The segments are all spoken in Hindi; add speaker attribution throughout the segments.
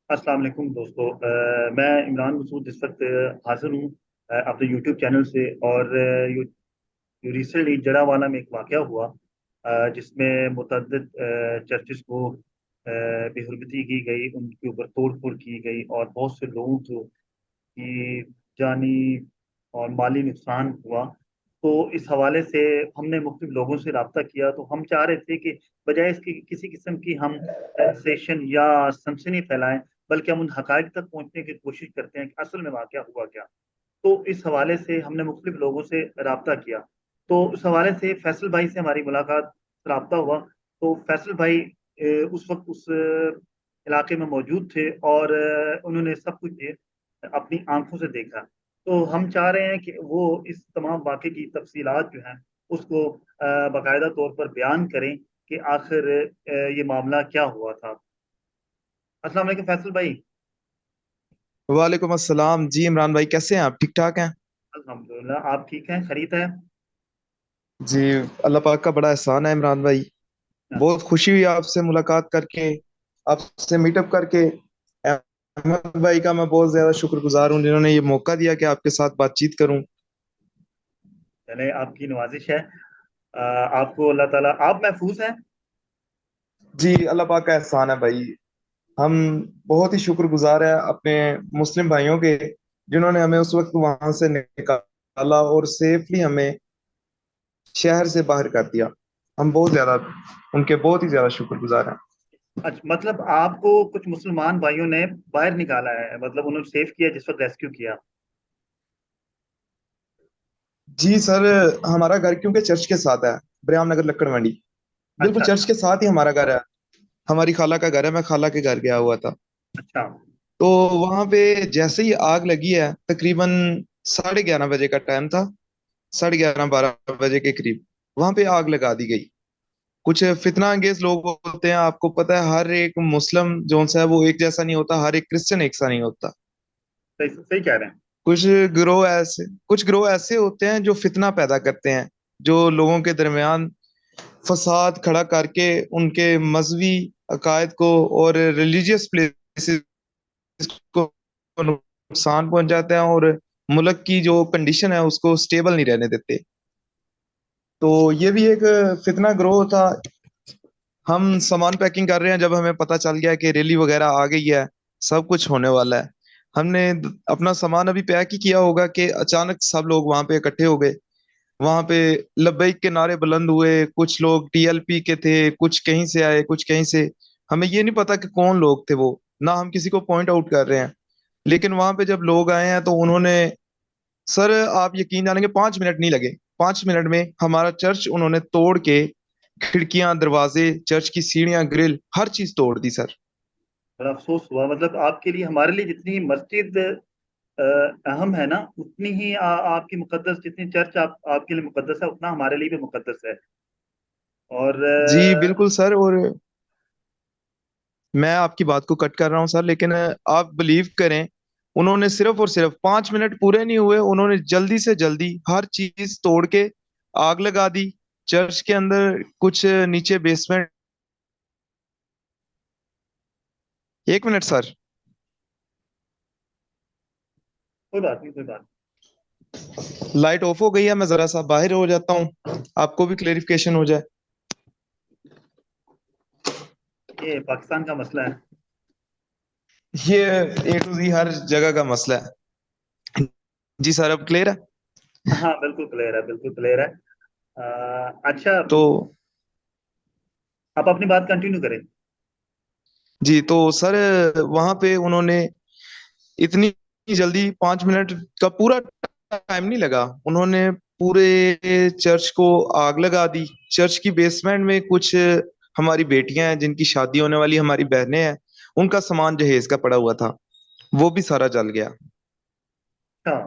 Speaker 1: अस्सलाम वालेकुम दोस्तों। मैं इमरान मसूद इस वक्त हाजिर हूँ अपने यूट्यूब चैनल से। और रिसेंटली जड़ावाला में एक वाक़या हुआ जिसमें मुतअद्दिद चर्चेस को बेहुरमती की गई, उनके ऊपर तोड़ फोड़ की गई और बहुत से लोगों की जानी और माली नुकसान हुआ। तो इस हवाले से हमने मुख्तलिफ लोगों से रब्ता किया, तो हम चाह रहे थे कि बजाय इसकी किसी किस्म की हम सेंसेशन या सनसनी फैलाएं, बल्कि हम उन हकाइक तक पहुंचने की कोशिश करते हैं कि असल में वाकया हुआ क्या। तो इस हवाले से हमने मुख्तलिफ लोगों से रब्ता किया। तो उस हवाले से फैसल भाई से हमारी मुलाकात, रब्ता हुआ। तो फैसल भाई उस वक्त उस इलाके में मौजूद थे और उन्होंने सब कुछ अपनी आंखों से देखा। तो हम चाह रहे हैं कि वो इस तमाम वाक़े की तफसीलात जो हैं उसको बाकायदा तौर पर बयान करें कि आखिर ये मामला क्या हुआ था। अस्सलाम वालेकुम फैसल भाई।
Speaker 2: वालेकुम अस्सलाम जी। इमरान भाई कैसे हैं आप? ठीक ठाक हैं?
Speaker 1: अल्हम्दुलिल्लाह, आप ठीक हैं? खैरियत है?
Speaker 2: जी। अल्लाह पाक का बड़ा एहसान है इमरान भाई। बहुत खुशी हुई आपसे मुलाकात करके, आपसे मीटअप करके। अहमद भाई का मैं बहुत ज्यादा शुक्रगुजार हूँ जिन्होंने ये मौका दिया कि आपके साथ बातचीत करूं।
Speaker 1: चले, आपकी नवाजिश है। आपको अल्लाह ताला, आप महफूज हैं।
Speaker 2: जी, अल्लाह पाक का एहसान है भाई। हम बहुत ही शुक्रगुजार है अपने मुस्लिम भाइयों के, जिन्होंने हमें उस वक्त वहां से निकाला और सेफली हमें शहर से बाहर कर दिया। हम बहुत ज्यादा उनके बहुत ही ज्यादा शुक्रगुजार हैं।
Speaker 1: अच्छा, मतलब आपको कुछ मुसलमान भाइयों ने बाहर निकाला है, मतलब उन्होंने सेव किया जिस वक्त रेस्क्यू किया।
Speaker 2: जी सर, हमारा घर क्योंकि चर्च के साथ है, ब्रह्म नगर लक्कड़ मंडी। बिल्कुल
Speaker 1: अच्छा
Speaker 2: चर्च
Speaker 1: अच्छा।
Speaker 2: के साथ ही हमारा घर है। हमारी खाला का घर है, मैं खाला के घर गया हुआ था।
Speaker 1: अच्छा।
Speaker 2: तो वहां पे जैसे ही आग लगी है, तकरीबन 11:30 बजे का टाइम था। 11:30 12 बजे के करीब वहां पे आग लगा दी गई। कुछ फितना अंगेज लोग होते हैं, आपको पता है, हर एक मुस्लिम जो सा है वो एक जैसा नहीं होता, हर एक क्रिश्चियन एक सा नहीं होता।
Speaker 1: सही सही कह रहे हैं।
Speaker 2: कुछ गिरोह ऐसे होते हैं जो फितना पैदा करते हैं, जो लोगों के दरमियान फसाद खड़ा करके उनके मजहबी अकायद को और रिलीजियस प्लेसेस को नुकसान पहुंचाते हैं, और मुल्क की जो कंडीशन है उसको स्टेबल नहीं रहने देते। तो ये भी एक फितना ग्रोह था। हम सामान पैकिंग कर रहे हैं, जब हमें पता चल गया कि रैली वगैरह आ गई है, सब कुछ होने वाला है। हमने अपना सामान अभी पैक ही किया होगा कि अचानक सब लोग वहां पे इकट्ठे हो गए। वहां पे लब्बैक के नारे बुलंद हुए। कुछ लोग टीएलपी के थे, कुछ कहीं से आए, कुछ कहीं से। हमें ये नहीं पता कि कौन लोग थे वो, ना हम किसी को पॉइंट आउट कर रहे हैं। लेकिन वहां पे जब लोग आए हैं तो उन्होंने, सर आप यकीन जानेंगे, 5 मिनट नहीं लगे। 5 मिनट में हमारा चर्च उन्होंने तोड़ के, खिड़कियां, दरवाजे, चर्च की सीढ़ियां, ग्रिल, हर चीज तोड़ दी सर।
Speaker 1: बड़ा अफसोस हुआ, मतलब आपके लिए, हमारे लिए जितनी मस्जिद अ, अहम है ना, उतनी ही आपकी मुकद्दस, जितनी चर्च आपके लिए मुकद्दस है, उतना हमारे लिए भी मुकद्दस है। और
Speaker 2: जी बिल्कुल सर। और मैं आपकी बात को कट कर रहा हूँ सर, लेकिन आप बिलीव करें, उन्होंने सिर्फ और सिर्फ 5 मिनट पूरे नहीं हुए, उन्होंने जल्दी से जल्दी हर चीज तोड़ के आग लगा दी। चर्च के अंदर कुछ नीचे बेसमेंट। 1 minute sir.
Speaker 1: कोई बात नहीं, कोई बात
Speaker 2: लाइट ऑफ हो गई है, मैं जरा सा बाहर हो जाता हूँ, आपको भी क्लेरिफिकेशन हो जाए।
Speaker 1: नहीं। ये पाकिस्तान का मसला है।
Speaker 2: ये A to Z हर जगह का मसला है। जी सर, अब क्लियर है?
Speaker 1: हाँ, बिल्कुल क्लियर है, बिल्कुल क्लियर है। अच्छा,
Speaker 2: तो
Speaker 1: आप अपनी बात कंटिन्यू करें।
Speaker 2: जी, तो सर वहां पे उन्होंने इतनी जल्दी, 5 मिनट का पूरा टाइम नहीं लगा, उन्होंने पूरे चर्च को आग लगा दी। चर्च की बेसमेंट में कुछ हमारी बेटियां हैं जिनकी शादी होने वाली, हमारी बहनें हैं, उनका सामान जहेज का पड़ा हुआ था, वो भी सारा जल गया।
Speaker 1: अच्छा।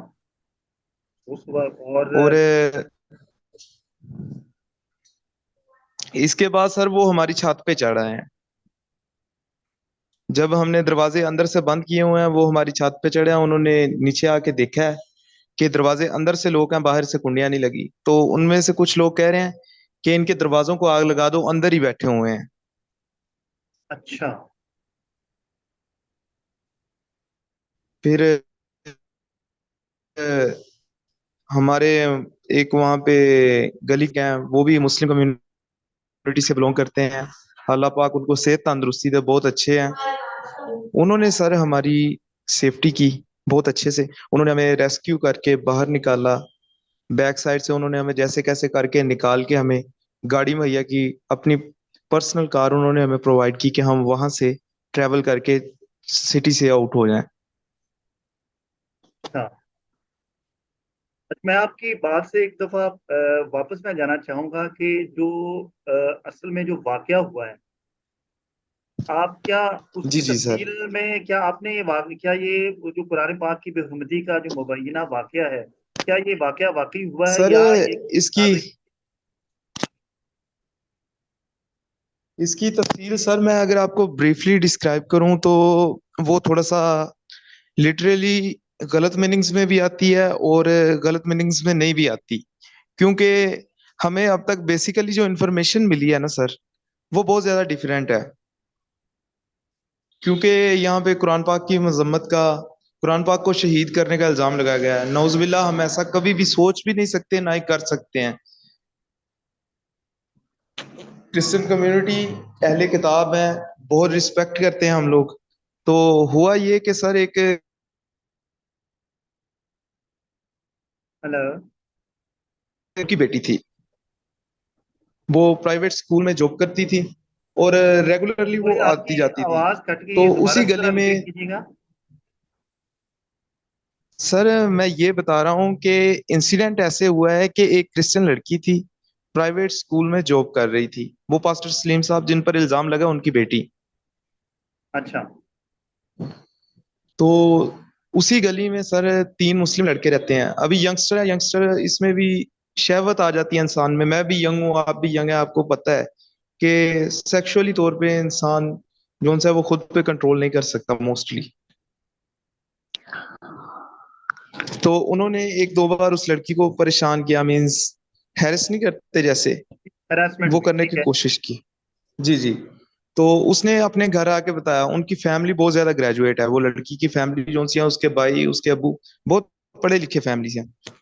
Speaker 1: उस वक्त और
Speaker 2: और इसके बाद सर वो हमारी छत पे चढ़ आए हैं। जब हमने दरवाजे अंदर से बंद किए हुए हैं, वो हमारी छत पे चढ़े हैं। उन्होंने नीचे आके देखा है कि दरवाजे अंदर से लोग हैं, बाहर से कुंडियां नहीं लगी। तो उनमें से कुछ लोग कह रहे हैं कि इनके दरवाजों को आग लगा दो, अंदर ही बैठे हुए हैं।
Speaker 1: अच्छा।
Speaker 2: फिर अ, हमारे एक वहाँ पे गली के हैं, वो भी मुस्लिम कम्युनिटी से बिलोंग करते हैं। अल्लाह पाक उनको सेहत तंदुरुस्ती दे, बहुत अच्छे हैं। उन्होंने सर हमारी सेफ्टी की बहुत अच्छे से। उन्होंने हमें रेस्क्यू करके बाहर निकाला। बैक साइड से उन्होंने हमें जैसे कैसे करके निकाल के हमें गाड़ी मुहैया की। अपनी पर्सनल कार उन्होंने हमें प्रोवाइड की कि हम वहां से ट्रेवल करके सिटी से आउट हो जाएं।
Speaker 1: अच्छा। मैं आपकी बात से एक दफा वापस मैं जाना चाहूंगा कि जो असल में जो वाकया हुआ है, आप क्या उसकी
Speaker 2: जी जी सर।
Speaker 1: तफसील में, क्या आपने ये क्या ये वो जो कुरान पाक की बेहुरमती का जो मुबैना वाकया है, क्या ये वाकया वाकई हुआ है
Speaker 2: सर
Speaker 1: या ये
Speaker 2: इसकी
Speaker 1: साजिश?
Speaker 2: इसकी तफसील सर मैं अगर आपको ब्रीफली डिस्क्राइब करूं तो वो थोड़ा सा लिटरली गलत मीनिंग्स में भी आती है और गलत मीनिंग्स में नहीं भी आती। क्योंकि हमें अब तक बेसिकली जो इन्फॉर्मेशन मिली है ना सर, वो बहुत ज्यादा डिफरेंट है। क्योंकि यहाँ पे कुरान पाक की मजम्मत का, कुरान पाक को शहीद करने का इल्जाम लगाया गया है। नौजुबिल्ला हम ऐसा कभी भी सोच भी नहीं सकते, ना ही कर सकते हैं। क्रिश्चियन कम्युनिटी अहले किताब है, बहुत रिस्पेक्ट करते हैं हम लोग। तो हुआ ये कि सर एक
Speaker 1: हेलो।
Speaker 2: की बेटी थी, वो प्राइवेट स्कूल में जॉब करती थी और रेगुलरली वो
Speaker 1: सॉरी,
Speaker 2: आती
Speaker 1: आपकी
Speaker 2: जाती थी।
Speaker 1: आवाज कट गई
Speaker 2: तो
Speaker 1: है, दोबारा
Speaker 2: उसी
Speaker 1: से जरा
Speaker 2: गली
Speaker 1: रिपीट
Speaker 2: में
Speaker 1: कीजिएगा।
Speaker 2: सर मैं ये बता रहा हूँ कि इंसिडेंट ऐसे हुआ है कि एक क्रिश्चियन लड़की थी, प्राइवेट स्कूल में जॉब कर रही थी। वो पास्टर सलीम साहब जिन पर इल्जाम लगा, उनकी बेटी।
Speaker 1: अच्छा।
Speaker 2: तो उसी गली में सर तीन मुस्लिम लड़के रहते हैं। अभी यंगस्टर है, यंगस्टर इसमें भी शहवत आ जाती है इंसान में। मैं भी यंग हूँ, आप भी यंग है, आपको पता है कि सेक्सुअली तौर पे इंसान जो है वो खुद पे कंट्रोल नहीं कर सकता मोस्टली। तो उन्होंने एक दो बार उस लड़की को परेशान किया, मीन्स हैरेस नहीं करते जैसे,
Speaker 1: हरासमेंट
Speaker 2: वो
Speaker 1: हुई,
Speaker 2: करने
Speaker 1: ठीक
Speaker 2: की
Speaker 1: है।
Speaker 2: कोशिश की। जी जी। तो उसने अपने घर आके बताया, उनकी फैमिली बहुत ज्यादा ग्रेजुएट है। वो लड़की की फैमिली जो सी है, उसके भाई उसके अब्बू बहुत पढ़े लिखे फैमिली से हैं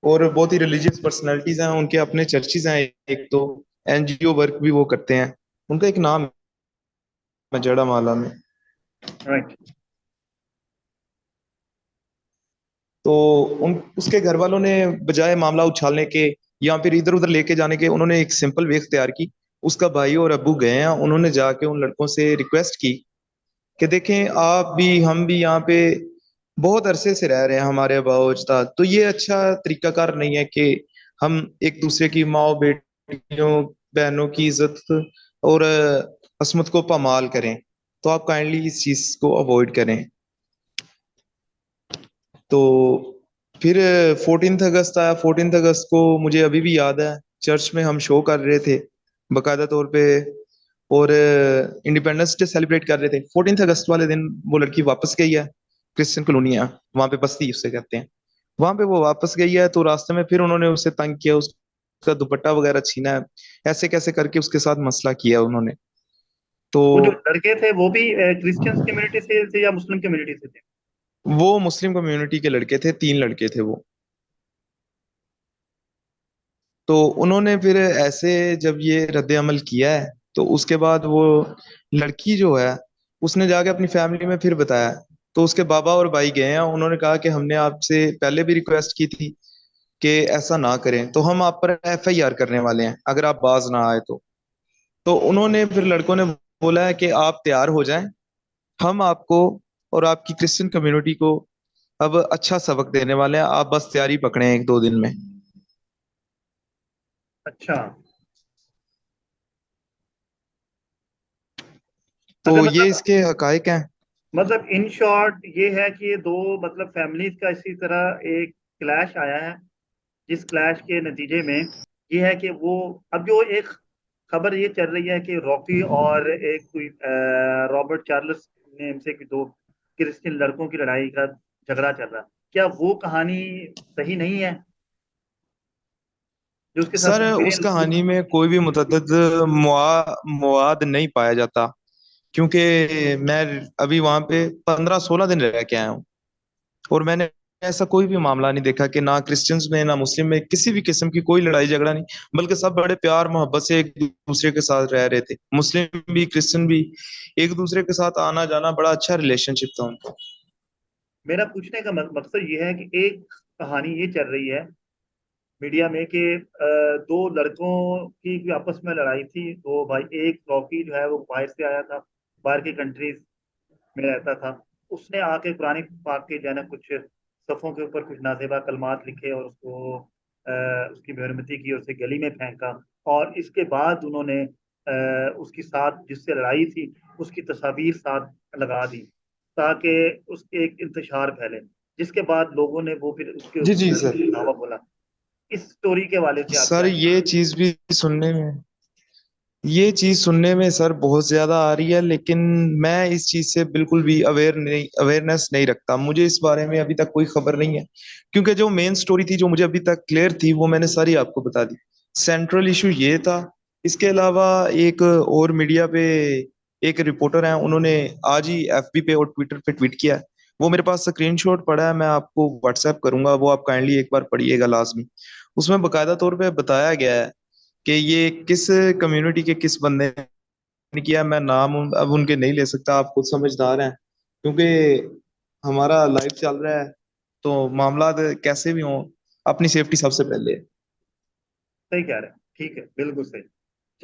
Speaker 2: और बहुत ही रिलीजियस पर्सनालिटीज हैं। उनके अपने चर्चिज हैं, एक तो एनजीओ वर्क भी वो करते हैं। उनका एक नाम है जड़ा माला में।
Speaker 1: राइट।
Speaker 2: तो उन उसके घर वालों ने बजाय मामला उछालने के या फिर इधर उधर लेके जाने के, उन्होंने एक सिंपल वे इख्तियार की। उसका भाई और अब्बू गए हैं, उन्होंने जाके उन लड़कों से रिक्वेस्ट की कि देखें, आप भी हम भी यहाँ पे बहुत अरसे से रह रहे हैं, हमारे आबाओ अजदाद। तो ये अच्छा तरीकाकार नहीं है कि हम एक दूसरे की माओ बेटियों बहनों की इज्जत और असमत को पामाल करें। तो आप काइंडली इस चीज को अवॉइड करें। तो फिर 14 अगस्त आया। 14 अगस्त को मुझे अभी भी याद है, चर्च में हम शो कर रहे थे बकायदा तौर पे, और इंडिपेंडेंस डे सेलिब्रेट कर रहे थे। 14 अगस्त वाले दिन वो लड़की वापस गई है, क्रिश्चियन कॉलोनी है वहां पे, बस्ती उससे कहते हैं। वहां पे वो वापस गई है, तो रास्ते में फिर उन्होंने उसे तंग किया, उसका दुपट्टा वगैरह छीना है, ऐसे कैसे करके उसके साथ मसला किया उन्होंने। तो
Speaker 1: वो जो लड़के थे वो भी क्रिश्चियन कम्युनिटी से थे या मुस्लिम कम्युनिटी से थे?
Speaker 2: वो मुस्लिम कम्युनिटी के लड़के थे, तीन लड़के थे वो। तो उन्होंने फिर ऐसे जब ये रद्द अमल किया है, तो उसके बाद वो लड़की जो है, उसने जाके अपनी फैमिली में फिर बताया। तो उसके बाबा और भाई गए हैं, उन्होंने कहा कि हमने आपसे पहले भी रिक्वेस्ट की थी कि ऐसा ना करें, तो हम आप पर एफआईआर करने वाले हैं अगर आप बाज ना आए तो। तो उन्होंने फिर लड़कों ने बोला है कि आप तैयार हो जाएं, हम आपको और आपकी क्रिश्चियन कम्युनिटी को अब अच्छा सबक देने वाले हैं, आप बस तैयारी पकड़े एक दो दिन में।
Speaker 1: अच्छा।
Speaker 2: तो
Speaker 1: अगर
Speaker 2: ये
Speaker 1: मतलब
Speaker 2: इसके हकाइक हैं।
Speaker 1: इन शॉर्ट ये है कि ये दो मतलब फैमिलीज का इसी तरह एक क्लैश आया है, जिस क्लैश के नतीजे में ये है कि वो अब जो एक खबर ये चल रही है कि रॉकी और एक कोई रॉबर्ट चार्ल्स नेम से कि दो क्रिश्चियन लड़कों की लड़ाई का झगड़ा चल रहा, क्या वो कहानी सही नहीं है जो उसके साथ
Speaker 2: सर उस
Speaker 1: सिविलियन?
Speaker 2: कहानी में कोई भी मुतअद्दिद मुआद नहीं पाया जाता। क्योंकि मैं अभी वहां पे 15-16 दिन रह के आया हूँ, और मैंने ऐसा कोई भी मामला नहीं देखा कि ना क्रिश्चियंस में ना मुस्लिम में किसी भी किस्म की कोई लड़ाई झगड़ा नहीं, बल्कि सब बड़े प्यार मोहब्बत से एक दूसरे के साथ रह रहे थे, मुस्लिम भी क्रिश्चियन भी एक दूसरे के साथ आना जाना, बड़ा अच्छा रिलेशनशिप था उनका।
Speaker 1: मेरा पूछने का मकसद ये है कि एक कहानी ये चल रही है मीडिया में कि दो लड़कों की कोई आपस में लड़ाई थी, तो भाई एक रॉकी जो है वो बाहर से आया था, बाहर की कंट्रीज में रहता था। उसने आके कुरान पाक के जो है ना कुछ सफ़ों के ऊपर कुछ नाजेबा कलमात लिखे और उसको उसकी बेहरमती की और उसे गली में फेंका। और इसके बाद उन्होंने उसकी साथ जिससे लड़ाई थी उसकी तस्वीर साथ लगा दी ताकि उसके एक इंतशार फैले, जिसके बाद लोगों ने वो फिर उसके
Speaker 2: जी जी
Speaker 1: ऊपर
Speaker 2: सर।
Speaker 1: धावा बोला। इस स्टोरी के हवाले से आप
Speaker 2: सर
Speaker 1: क्या
Speaker 2: ये चीज भी सुनने में ये चीज सुनने में सर बहुत ज्यादा आ रही है, लेकिन मैं इस चीज से बिल्कुल भी अवेयरनेस नहीं रखता, मुझे इस बारे में अभी तक कोई खबर नहीं है। क्योंकि जो मेन स्टोरी थी जो मुझे अभी तक क्लियर थी वो मैंने सारी आपको बता दी। सेंट्रल इशू ये था। इसके अलावा एक और मीडिया पे एक रिपोर्टर है, उन्होंने आज ही एफबी पे और ट्विटर पे ट्वीट किया है। वो मेरे पास स्क्रीनशॉट पड़ा है, मैं आपको व्हाट्सएप करूंगा, वो आप काइंडली एक बार पढ़िएगा लाजमी। उसमें बकायदा तौर पे बताया गया है कि ये किस कम्युनिटी के किस बंदे ने किया। मैं नाम अब उनके नहीं ले सकता, आप खुद समझदार हैं, क्योंकि हमारा लाइफ चल रहा है, तो मामला कैसे भी हों, अपनी सेफ्टी सबसे पहले है।
Speaker 1: सही कह रहे हैं, ठीक है, बिल्कुल सही।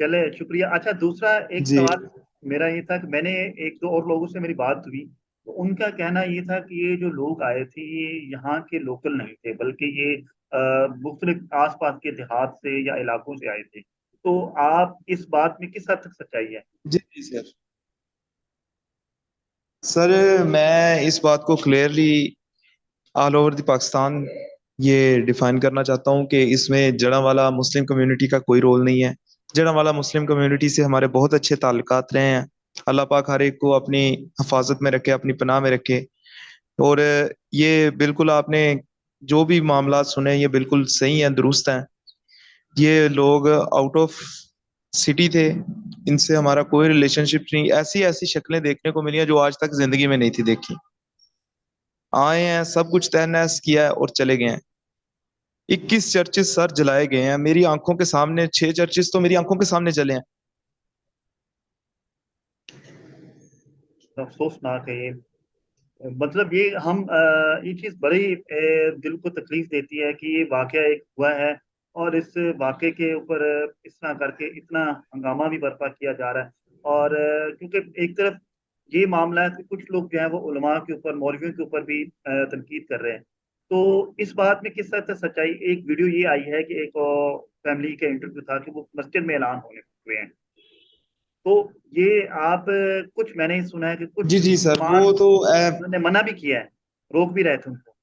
Speaker 1: चले, शुक्रिया। अच्छा, दूसरा एक
Speaker 2: जी
Speaker 1: सवाल मेरा ये था कि मैंने एक दो और लोगों से मेरी बात हुई, तो उनका कहना ये था कि ये जो लोग आए थे ये यहाँ के लोकल नहीं थे, बल्कि ये मुख्तलिफ आसपास के देहात से या इलाकों से आए थे। तो आप इस बात में किस हद तक सच्चाई है?
Speaker 2: जी जी सर। सर मैं इस बात को clearly all over the Pakistan ये डिफाइन करना चाहता हूँ कि इसमें जड़ांवाला मुस्लिम कम्युनिटी का कोई रोल नहीं है। जड़ांवाला मुस्लिम कम्युनिटी से हमारे बहुत अच्छे ताल्लुकात रहे हैं। अल्लाह पाक हर एक को अपनी हिफाजत में रखे, अपनी पनाह में रखे। और ये बिल्कुल आपने जो भी मामला सुने ये बिल्कुल सही है, दुरुस्त हैं। ये लोग आउट ऑफ सिटी थे, इनसे हमारा कोई रिलेशनशिप नहीं। ऐसी ऐसी शक्लें देखने को मिली हैं जो आज तक जिंदगी में नहीं थी देखी। आए हैं, सब कुछ तहस नहस किया है और चले गए हैं। 21 चर्चिस सर जलाए गए हैं मेरी आंखों के सामने, 6 चर्चिस तो मेरी आंखों के सामने जले हैं।
Speaker 1: तो अफसोसनाक है ये। मतलब ये हम ये चीज़ बड़ी दिल को तकलीफ देती है कि ये वाकया एक हुआ है और इस वाकये के ऊपर इस तरह करके इतना हंगामा भी बर्पा किया जा रहा है। और क्योंकि एक तरफ ये मामला है कि कुछ लोग जो है वो उलमा के ऊपर, मौलवियों के ऊपर भी तनकीद कर रहे हैं। तो इस बात में किस हद तक सच्चाई? एक वीडियो ये आई है कि एक फैमिली का इंटरव्यू था कि वो मस्जिद में ऐलान होने हुए हैं। तो ये आप कुछ मैंने सुना है कि कुछ
Speaker 2: जी जी सर, वो
Speaker 1: मुसलमान
Speaker 2: तो
Speaker 1: उन्होंने मना भी किया है, रोक भी रहे थे उनको।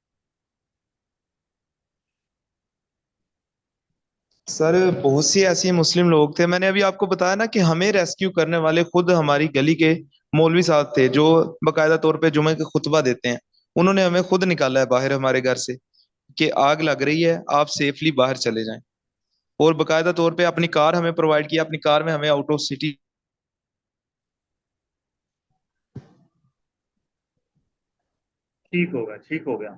Speaker 2: सर बहुत सी ऐसी मुस्लिम लोग थे, मैंने अभी आपको बताया ना कि हमें रेस्क्यू करने वाले खुद हमारी गली के मौलवी साहब थे, जो बकायदा तौर पे जुमे का खुतबा देते हैं। उन्होंने हमें खुद निकाला है बाहर हमारे घर से कि आग लग रही है, आप सेफली बाहर चले जाएं। और बकायदा तौर पे अपनी कार हमें प्रोवाइड किया, अपनी कार में हमें आउट ऑफ सिटी।
Speaker 1: ठीक होगा, ठीक हो गया।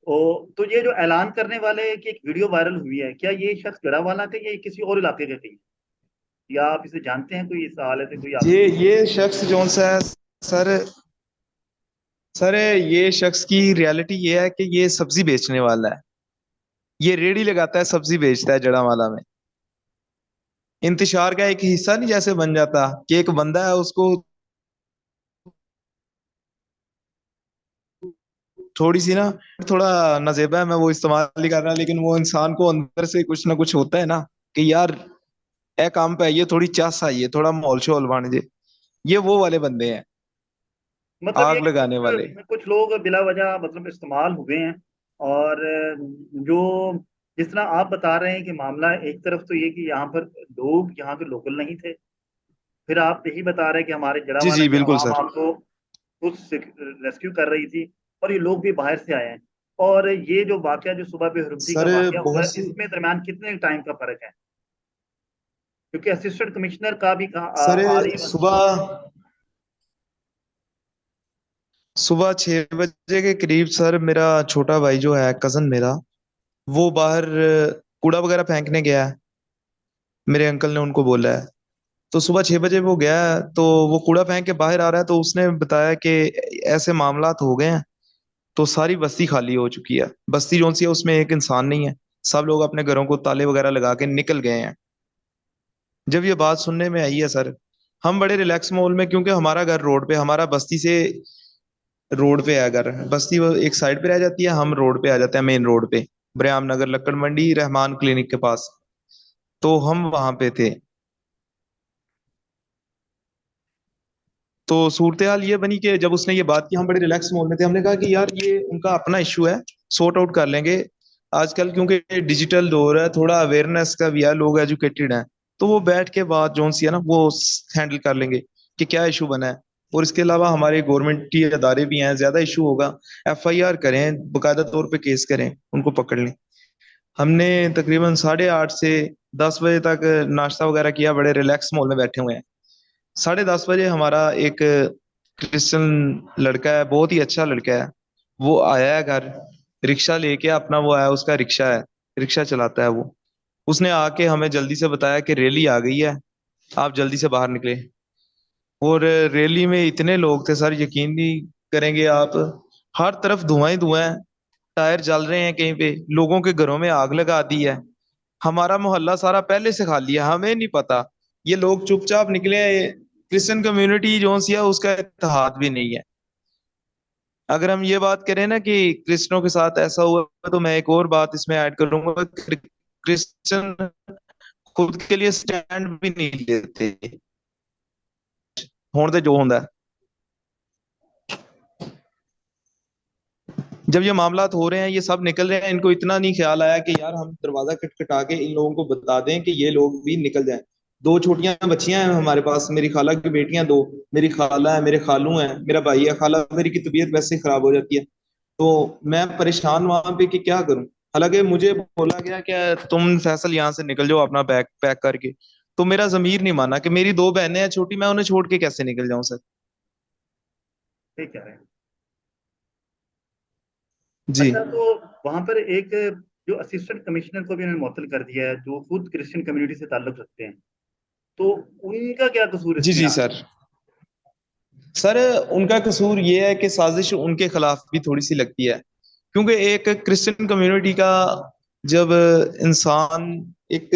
Speaker 1: ओ, तो ये जो ऐलान करने वाले की एक वीडियो वायरल हुई है, क्या ये शख्स गढ़ावाला का या किसी और इलाके का कहीं, या आप इसे जानते हैं? कोई इस हालत से कोई आपसे
Speaker 2: ये शख्स जो सा है सर, सर ये शख्स की रियलिटी ये है कि ये सब्जी बेचने वाला है। ये रेड़ी लगाता है, सब्जी बेचता है जड़ावाला में। इंतशार का एक हिस्सा नहीं जैसे बन जाता कि एक बंदा है, उसको थोड़ी सी ना, थोड़ा नजेबा है, मैं वो इस्तेमाल नहीं कर रहा, लेकिन वो इंसान को अंदर से कुछ ना कुछ होता है ना कि यार ए काम पे आइए, थोड़ी चास आइए, थोड़ा माहौल शोल बन जाए। ये वो वाले बंदे हैं,
Speaker 1: मतलब ये
Speaker 2: आग
Speaker 1: कि
Speaker 2: लगाने वाले।
Speaker 1: कुछ लोग बिला वजह मतलब इस्तेमाल हुए हैं। और जो जिस तरह आप बता रहे हैं कि मामला एक तरफ तो ये कि यहाँ पर लोग यहाँ के लोकल नहीं थे, फिर आप यही बता रहे हैं कि हमारे
Speaker 2: जी
Speaker 1: जड़ावाला
Speaker 2: जी
Speaker 1: की
Speaker 2: बिल्कुल
Speaker 1: आवाम
Speaker 2: सर।
Speaker 1: आपको खुद रेस्क्यू कर रही थी, और ये लोग भी बाहर से आए हैं। और ये जो वाकया, जो सुबह बेहरुमती का
Speaker 2: सर
Speaker 1: वाकया हुआ
Speaker 2: बहुत
Speaker 1: है,
Speaker 2: सी
Speaker 1: इसमें दरमियान कितने टाइम का फर्क है? क्योंकि असिस्टेंट कमिश्नर का भी कहा
Speaker 2: सर
Speaker 1: आ रही है।
Speaker 2: सुबह सुबह 6 बजे के करीब सर, मेरा छोटा भाई जो है, कजन मेरा, वो बाहर कूड़ा वगैरह फेंकने गया है। मेरे अंकल ने उनको बोला है। तो सुबह 6 बजे वो गया है, तो वो कूड़ा फेंक के बाहर आ रहा है, तो उसने बताया कि ऐसे मामलात हो गए हैं। तो सारी बस्ती खाली हो चुकी है। बस्ती जो सी है उसमें एक इंसान नहीं है। सब लोग अपने घरों को ताले वगैरह लगा के निकल गए हैं। जब ये बात सुनने में आई है सर, हम बड़े रिलैक्स माहौल में, क्योंकि हमारा घर रोड पे, हमारा बस्ती से रोड पे है घर। बस्ती वो एक साइड पे रह जाती है, हम रोड पे आ जाते हैं, मेन रोड पे, ब्रयाम नगर लक्कड़ मंडी रहमान क्लिनिक के पास। तो हम वहां पे थे। तो सूरत हाल ये बनी कि जब उसने ये बात की, हम बड़े रिलैक्स मोड में थे। हमने कहा कि यार ये उनका अपना इश्यू है, सॉर्ट आउट कर लेंगे। आजकल क्योंकि डिजिटल दौर है, थोड़ा अवेयरनेस का भी है, लोग एजुकेटेड हैं। तो वो बैठ के बात जो सी है ना, वो हैंडल कर लेंगे कि क्या इशू बना है। और इसके अलावा हमारे गवर्नमेंट की अदारे भी हैं, ज्यादा इशू होगा एफआईआर करें, बकायदा तौर पे केस करें, उनको पकड़ लें। हमने तकरीबन 8:30 से 10 बजे तक नाश्ता वगैरह किया, बड़े रिलैक्स मोड में बैठे हुए हैं। 10:30 बजे हमारा एक क्रिश्चियन लड़का है, बहुत ही अच्छा लड़का है, वो आया है घर, रिक्शा लेके अपना, वो आया, उसका रिक्शा है, रिक्शा चलाता है वो। उसने आके हमें जल्दी से बताया कि रैली आ गई है, आप जल्दी से बाहर निकले। और रैली में इतने लोग थे सर, यकीन नहीं करेंगे आप, हर तरफ धुआं ही धुआं है। टायर जल रहे हैं, कहीं पे लोगों के घरों में आग लगा दी है। हमारा मोहल्ला सारा पहले से खाली है, हमें नहीं पता। ये लोग चुपचाप निकले हैं। क्रिश्चियन कम्युनिटी जो सी है उसका इत्तेहाद भी नहीं है। अगर हम ये बात करें ना कि क्रिश्चियनों के साथ ऐसा हुआ, तो मैं एक और बात इसमें ऐड करूंगा। क्रिश्चियन खुद के लिए स्टैंड भी नहीं लेते, होने दे जो होता है। जब ये मामलात हो रहे हैं, ये सब निकल रहे हैं, इनको इतना नहीं ख्याल आया कि यार हम दरवाजा खटखटा के इन लोगों को बता दें कि ये लोग भी निकल जाएं। दो छोटियां बच्चियां हैं हमारे पास, मेरी खाला की बेटियां दो, मेरी खाला है, मेरे खालू हैं, मेरा भाई है। खाला मेरी की तबीयत वैसे ही खराब हो जाती है। तो मैं परेशान वहां पे कि क्या करूं। हालांकि मुझे बोला गया कि तुम फैसल यहाँ से निकल जाओ अपना बैग पैक करके। तो मेरा जमीर नहीं माना कि मेरी दो बहनें हैं छोटी, मैं उन्हें छोड़ के कैसे निकल जाऊं सर।
Speaker 1: ठीक कह रहे हैं।
Speaker 2: जी
Speaker 1: अच्छा, तो वहां पर एक जो असिस्टेंट कमिश्नर को भी उन्होंने मुअत्तल कर दिया है, जो खुद क्रिश्चियन कम्युनिटी से ताल्लुक रखते हैं, तो उनका क्या कसूर
Speaker 2: जी
Speaker 1: इसमें
Speaker 2: जी
Speaker 1: आ
Speaker 2: सर। सर उनका कसूर ये है कि साजिश उनके खिलाफ भी थोड़ी सी लगती है। क्योंकि एक क्रिश्चियन कम्युनिटी का जब इंसान एक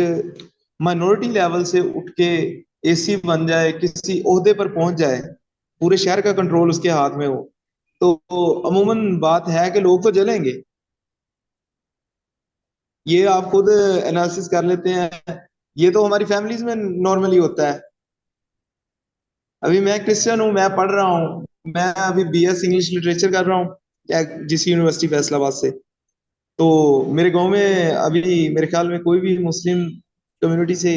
Speaker 2: माइनॉरिटी लेवल से उठ के एसी बन जाए, किसी ओहदे पर पहुंच जाए, पूरे शहर का कंट्रोल उसके हाथ में हो, तो अमूमन बात है कि लोग तो जलेंगे। ये आप खुद एनालिसिस कर लेते हैं। ये तो हमारी फैमिलीज में नॉर्मली होता है। अभी मैं क्रिश्चियन हूँ, मैं पढ़ रहा हूँ, मैं अभी बीएस इंग्लिश लिटरेचर कर रहा हूँ जिस यूनिवर्सिटी फैसलाबाद से। तो मेरे गांव में अभी मेरे ख्याल में कोई भी मुस्लिम कम्युनिटी से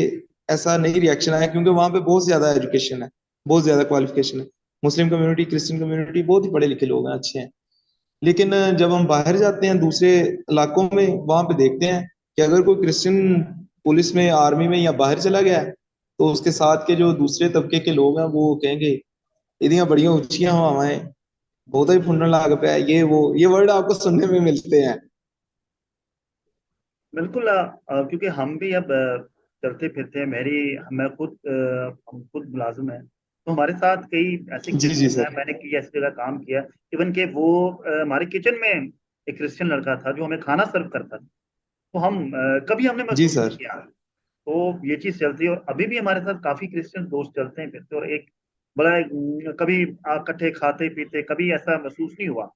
Speaker 2: ऐसा नहीं रिएक्शन आया, क्योंकि वहां पे बहुत ज्यादा एजुकेशन है, बहुत ज्यादा क्वालिफिकेशन है। मुस्लिम कम्युनिटी, क्रिश्चियन कम्युनिटी बहुत ही पढ़े लिखे लोग हैं, अच्छे हैं। लेकिन जब हम बाहर जाते हैं दूसरे इलाकों में, वहां पे देखते हैं कि अगर कोई क्रिश्चियन पुलिस में, आर्मी में या बाहर चला गया है, तो उसके साथ के जो दूसरे तबके के लोग हैं वो कहेंगे इदियां बड़ियां उच्चियां हवाएं, बहुत ही फुंडन लाग पे, ये वो ये वर्ड आपको सुनने में मिलते हैं।
Speaker 1: बिल्कुल। क्योंकि हम भी अब चलते फिरते हैं। मैं खुद हम खुद मुलाजिम हैं, तो हमारे साथ कई ऐसे
Speaker 2: जी जी
Speaker 1: केसेस हैं।
Speaker 2: सर।
Speaker 1: मैंने कई ऐसी जगह काम किया, इवन के वो हमारे किचन में एक क्रिश्चियन लड़का था जो हमें खाना सर्व करता था। तो कभी हमने
Speaker 2: जी
Speaker 1: महसूस नहीं
Speaker 2: सर।
Speaker 1: किया। तो ये चीज चलती है, और अभी भी हमारे साथ काफी क्रिश्चियन दोस्त चलते हैं फिरते, और एक बड़ा कभी इकट्ठे खाते पीते, कभी ऐसा महसूस नहीं हुआ,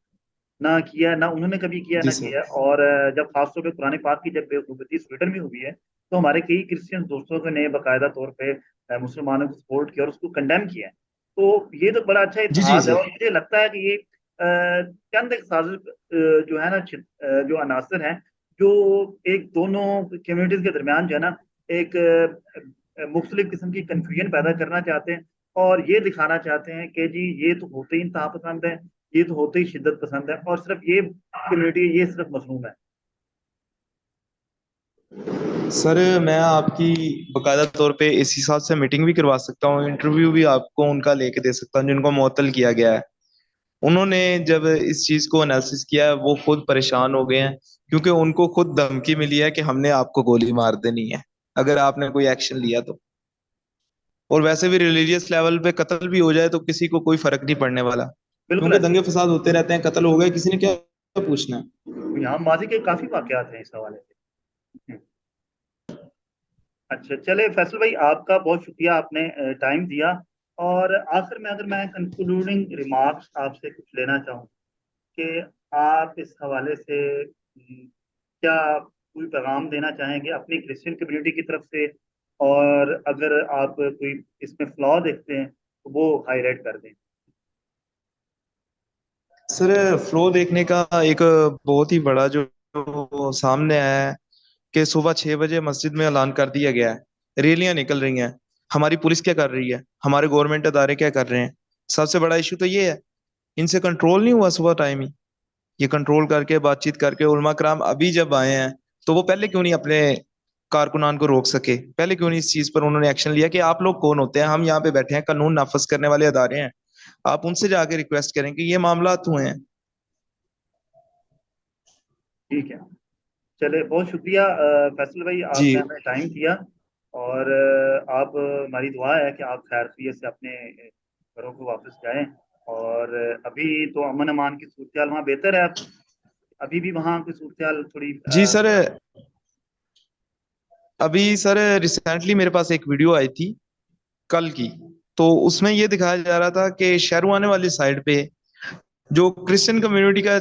Speaker 1: ना किया, ना उन्होंने कभी किया,
Speaker 2: जी
Speaker 1: ना
Speaker 2: सर।
Speaker 1: किया। और जब खासतौर पे कुरान पाक की जब बेवकूफ़ी स्वीडन में हुई है, तो हमारे कई क्रिश्चियन दोस्तों ने बाकायदा तौर पे मुसलमानों को सपोर्ट किया और उसको कंडेम किया है। तो ये तो बड़ा अच्छा
Speaker 2: जी जी
Speaker 1: इतिहाद है,
Speaker 2: सर।
Speaker 1: और मुझे लगता है कि ये चंद एक साजिश जो है ना, जो अनासर हैं, जो एक दोनों कम्युनिटीज के दरमियान जो है ना, एक मुख्तलिफ किस्म की कन्फ्यूजन पैदा करना चाहते हैं, और ये दिखाना चाहते हैं कि जी ये तो होते ही इंतहा पसंद है, ये तो होते ही शिद्दत पसंद है, और सिर्फ ये कम्युनिटी ये सिर्फ मजलूम है।
Speaker 2: सर मैं आपकी बकायदा तौर पे इस हिसाब से मीटिंग भी करवा सकता हूँ, इंटरव्यू भी आपको उनका लेके दे सकता हूँ जिनको मुअत्तल किया गया है। उन्होंने जब इस चीज को एनालिसिस किया वो खुद परेशान हो गए हैं, क्योंकि उनको खुद धमकी मिली है कि हमने आपको गोली मार देनी है अगर आपने कोई एक्शन लिया तो। और वैसे भी रिलीजियस लेवल पे कत्ल भी हो जाए तो किसी को कोई फर्क नहीं पड़ने वाला,
Speaker 1: बिल्कुल
Speaker 2: क्योंकि
Speaker 1: ऐसी
Speaker 2: दंगे फसाद होते रहते हैं, कत्ल हो गए, किसी ने क्या पूछना है।
Speaker 1: यहाँ माजी के काफी वाकयात हैं इस हवाले से। अच्छा चले फैसल भाई, आपका बहुत शुक्रिया, आपने टाइम दिया। और आखिर में अगर मैं कंक्लूडिंग रिमार्क्स आपसे कुछ लेना चाहूँ कि आप इस हवाले से क्या कोई पैगाम देना चाहेंगे अपनी क्रिश्चियन कम्युनिटी की तरफ से, और अगर आप कोई इसमें फ्लॉ देखते हैं तो वो हाईलाइट कर दें।
Speaker 2: सर फ्लो देखने का एक बहुत ही बड़ा जो सामने आया है कि सुबह 6 बजे मस्जिद में ऐलान कर दिया गया है, रैलियां निकल रही हैं, हमारी पुलिस क्या कर रही है, हमारे गवर्नमेंट अदारे क्या कर रहे हैं। सबसे बड़ा इशू तो ये है, इनसे कंट्रोल नहीं हुआ सुबह टाइम ही। ये कंट्रोल करके बातचीत करके उलमा कराम अभी जब आए हैं तो वो पहले क्यों नहीं अपने कारकुनान को रोक सके, पहले क्यों नहीं इस चीज पर उन्होंने एक्शन लिया कि आप लोग कौन होते हैं, हम यहाँ पे बैठे हैं, कानून नाफज करने वाले अदारे हैं, आप उनसे जाके रिक्वेस्ट करें कि ये मामला हुए हैं।
Speaker 1: ठीक है, चले बहुत शुक्रिया फैसल भाई,
Speaker 2: जी
Speaker 1: आपने हमें टाइम दिया। और आप हमारी दुआ है कि आप खैर खैरियत से अपने घरों को वापस जाएं। और अभी तो अमन अमान की सूरत हाल वहाँ बेहतर है, अभी भी वहाँ की सूरत हाल थोड़ी
Speaker 2: जी सर, अभी सर रिसेंटली मेरे पास एक वीडियो आई थी कल की, तो उसमें ये दिखाया जा रहा था कि शहरुआने वाली साइड पे जो क्रिश्चियन कम्युनिटी का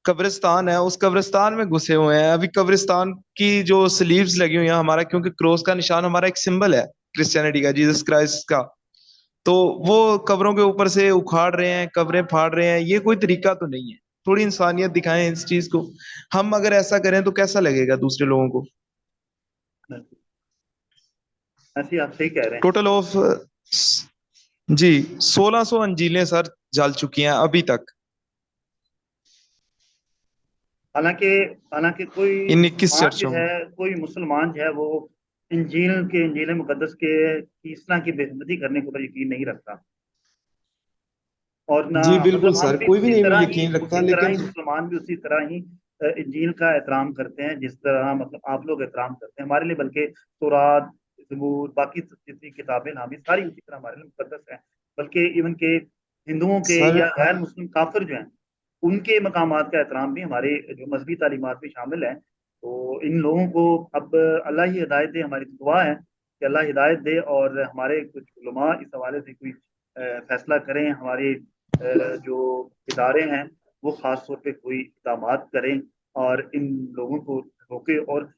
Speaker 2: कब्रिस्तान है उस कब्रिस्तान में घुसे हुए हैं। अभी कब्रिस्तान की जो स्लीव्स लगी हुई हैं हमारा, क्योंकि क्रॉस का निशान हमारा एक सिंबल है क्रिश्चियनिटी का, जीसस क्राइस्ट का, तो वो कब्रों के ऊपर से उखाड़ रहे हैं, कब्रें फाड़ रहे हैं, ये कोई तरीका तो नहीं है। थोड़ी इंसानियत दिखाएं इस चीज को, हम अगर ऐसा करें तो कैसा लगेगा दूसरे लोगों को।
Speaker 1: ऐसे आप सही कह रहे हैं।
Speaker 2: टोटल ऑफ जी 1600 अंजीलें सर जल चुकी हैं अभी तक
Speaker 1: हालांकि हालांकि कोई
Speaker 2: इन 21
Speaker 1: मुसलमान जो
Speaker 2: चर्चों में।
Speaker 1: है, कोई मुसलमान जो है वो इंजील मुकद्दस के की इस तरह की बेहरमती करने के ऊपर यकीन नहीं रखता। और ना
Speaker 2: जी बिल्कुल
Speaker 1: मतलब हम
Speaker 2: सर,
Speaker 1: भी
Speaker 2: कोई भी
Speaker 1: उसी
Speaker 2: नहीं
Speaker 1: तरह ही
Speaker 2: यकीन रखता,
Speaker 1: उसी तरह ही
Speaker 2: लेकिन
Speaker 1: मुसलमान भी उसी तरह ही इंजील का एहतराम करते हैं जिस तरह मतलब आप लोग एहतराम करते हैं हमारे लिए। बल्कि तौरात, ज़बूर, बाकी जितनी किताबें नामी सारी उसी तरह हमारे लिए मुकद्दस हैं। बल्कि इवन के हिंदुओं के
Speaker 2: सर
Speaker 1: या गैर मुस्लिम काफिर जो हैं, उनके मकामात का एहतराम भी हमारे जो मजहबी तालीमात में शामिल है। तो इन लोगों को अब अल्लाह ही हिदायत दे, हमारी दुआ है कि अल्लाह हिदायत दे और हमारे कुछ उलमा इस हवाले से कोई फैसला करें। हमारे जो इदारे हैं वो खास तौर पे कोई इकदाम करें और इन लोगों को रोके। और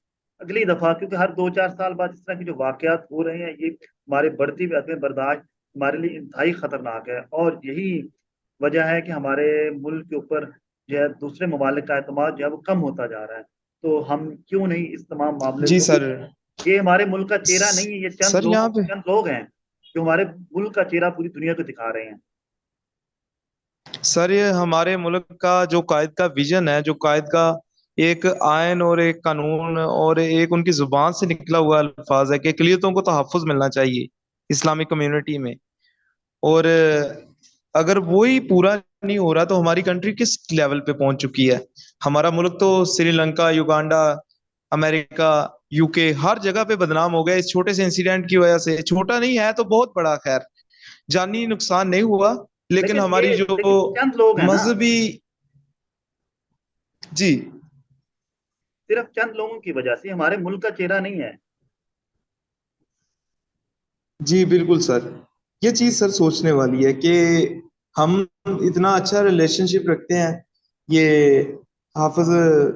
Speaker 1: अगली दफा, क्योंकि हर 2-4 साल बाद इस तरह के जो वाकयात हो रहे हैं, ये हमारे बढ़ती हुई अदम बर्दाश्त हमारे लिए इंतहाई खतरनाक है। और यही वजह है कि हमारे मुल्क के ऊपर जो है दूसरे ममालिक का एतमाद जो है वो कम होता जा रहा है। तो हम क्यों नहीं इस तमाम मामले
Speaker 2: जी
Speaker 1: को,
Speaker 2: सर।
Speaker 1: ये हमारे मुल्क का चेहरा नहीं है, ये
Speaker 2: सर यहाँ पे
Speaker 1: चंद लोग हैं जो हमारे मुल्क का चेहरा पूरी दुनिया को दिखा रहे हैं।
Speaker 2: सर ये हमारे मुल्क का जो कायद का विजन है, जो कायद का एक आयन और एक कानून और एक उनकी जुबान से निकला हुआ अल्फाज है कि अक़लियतों को तहफ़्फ़ुज़ मिलना चाहिए इस्लामिक कम्युनिटी में। और अगर वही पूरा नहीं हो रहा तो हमारी कंट्री किस लेवल पे पहुंच चुकी है। हमारा मुल्क तो श्रीलंका, युगांडा, अमेरिका, यूके हर जगह पे बदनाम हो गया इस छोटे से इंसिडेंट की वजह से। छोटा नहीं है तो बहुत बड़ा, खैर जानी नुकसान नहीं हुआ, लेकिन हमारी जो
Speaker 1: लेकिन चंद लोग हैं ना,
Speaker 2: मजहबी जी
Speaker 1: सिर्फ चंद लोगों की वजह से हमारे मुल्क का चेहरा नहीं है।
Speaker 2: जी बिल्कुल सर, ये चीज सर सोचने वाली है कि हम इतना अच्छा रिलेशनशिप रखते हैं। ये हाफिज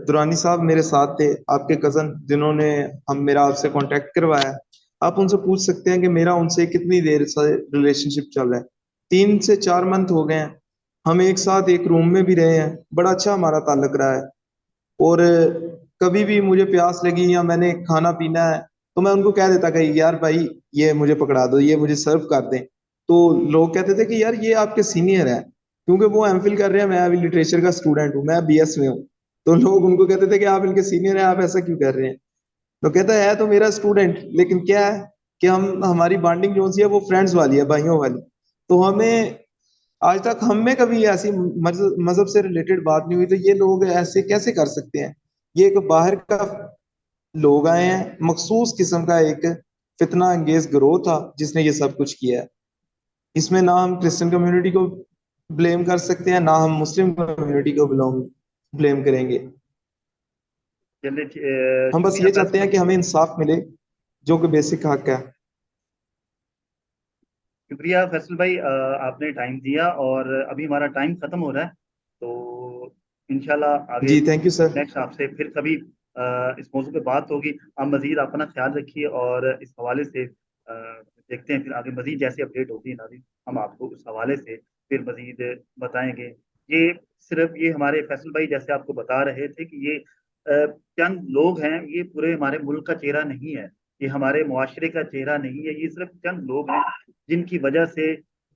Speaker 2: दुरानी साहब मेरे साथ थे, आपके कजन, जिन्होंने हम मेरा आपसे कांटेक्ट करवाया। आप उनसे पूछ सकते हैं कि मेरा उनसे कितनी देर से रिलेशनशिप चल रहा है। 3 से 4 मंथ हो गए हैं, हम एक साथ एक रूम में भी रहे हैं, बड़ा अच्छा हमारा ताल्लुक रहा है। और कभी भी मुझे प्यास लगी या मैंने खाना पीना है तो मैं उनको कह देता कि यार भाई ये मुझे पकड़ा दो, ये मुझे सर्व कर दें। तो लोग कहते थे कि यार ये आपके सीनियर हैं, क्योंकि वो एमफिल कर रहे हैं, मैं अभी लिटरेचर का स्टूडेंट हूँ, मैं बीएस में हूँ। तो लोग उनको कहते थे कि आप इनके सीनियर हैं, आप ऐसा क्यों कर रहे हैं। तो कहता है तो मेरा स्टूडेंट, लेकिन क्या है कि हम हमारी बॉन्डिंग जो सी है वो फ्रेंड्स वाली है, भाइयों वाली। तो हमें आज तक हम में कभी ऐसी मजहब से रिलेटेड बात नहीं हुई, तो ये लोग ऐसे कैसे कर सकते हैं? ये एक बाहर का लोग आए हैं, मखसूस किस्म का एक फितना अंगेज गिरोह था जिसने ये सब कुछ किया है। इसमें ना हम क्रिश्चियन कम्युनिटी को ब्लेम कर सकते हैं, ना हम मुस्लिम कम्युनिटी को ब्लेम करेंगे।
Speaker 1: चलिए,
Speaker 2: हम बस
Speaker 1: शुक्रिया
Speaker 2: ये
Speaker 1: फैसल
Speaker 2: चाहते हैं
Speaker 1: भाई।
Speaker 2: कि हमें इंसाफ मिले, जो कि बेसिक हक है।
Speaker 1: शुक्रिया फैसल भाई, आपने टाइम दिया, और अभी हमारा टाइम खत्म हो रहा है, तो इंशाल्लाह आगे
Speaker 2: जी थैंक यू सर।
Speaker 1: नेक्स्ट आपसे फिर कभी इस मौजू पे बात होगी। आप मजीद अपना ख्याल रखिए, और इस हवाले से देखते हैं फिर आगे मजीद जैसी अपडेट होती है नाज़रीन, हम आपको उस हवाले से फिर मजीद बताएंगे। ये सिर्फ ये हमारे फैसल भाई जैसे आपको बता रहे थे कि ये चंद लोग हैं, ये पूरे हमारे मुल्क का चेहरा नहीं है, ये हमारे मुआशरे का चेहरा नहीं है, ये सिर्फ चंद लोग हैं जिनकी वजह से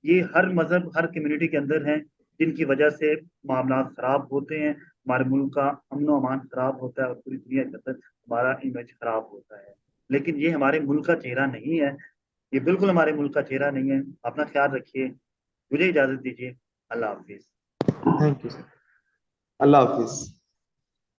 Speaker 1: ये हर मजहब हर कम्युनिटी के अंदर हैं, जिनकी वजह से मामला खराब होते हैं, हमारे मुल्क का अमन व अमान खराब होता है, और पूरी दुनिया के अंदर हमारा इमेज खराब होता है। लेकिन ये हमारे मुल्क का चेहरा नहीं है, ये बिल्कुल हमारे मुल्क का चेहरा नहीं है। अपना ख्याल रखिए, मुझे इजाजत दीजिए। अल्लाह हाफिज।
Speaker 2: Thank you sir. अल्लाह हाफिज।